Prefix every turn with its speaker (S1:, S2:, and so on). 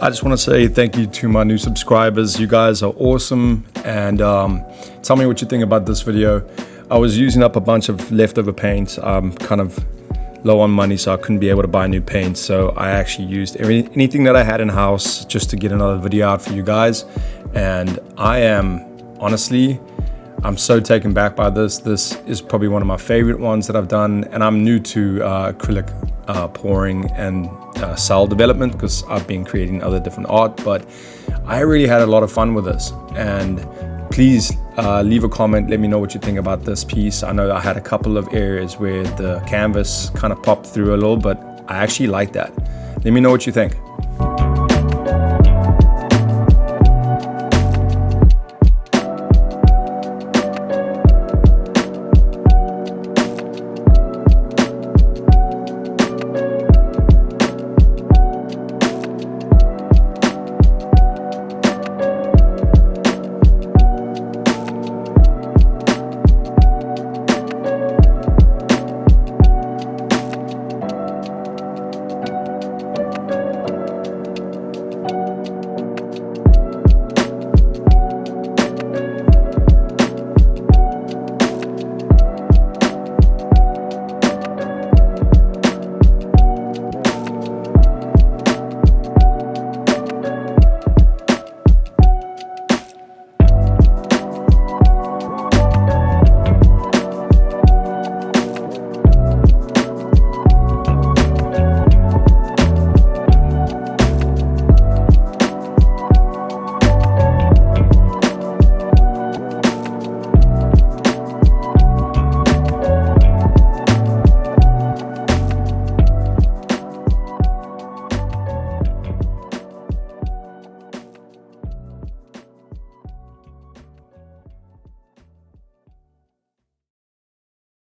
S1: I just want to say thank you to my new subscribers. You guys are awesome, and tell me what you think about this video. I was using up a bunch of leftover paint. I'm kind of low on money, so I couldn't be able to buy new paint, so I actually used anything that I had in house just to get another video out for you guys. And I am honestly, I'm so taken back by this. This is probably one of my favorite ones that I've done, and I'm new to acrylic pouring and cell development because I've been creating other different art, but I really had a lot of fun with this. And please leave a comment, let me know what you think about this piece. I know I had a couple of areas where the canvas kind of popped through a little, but I actually like that. Let me know what you think.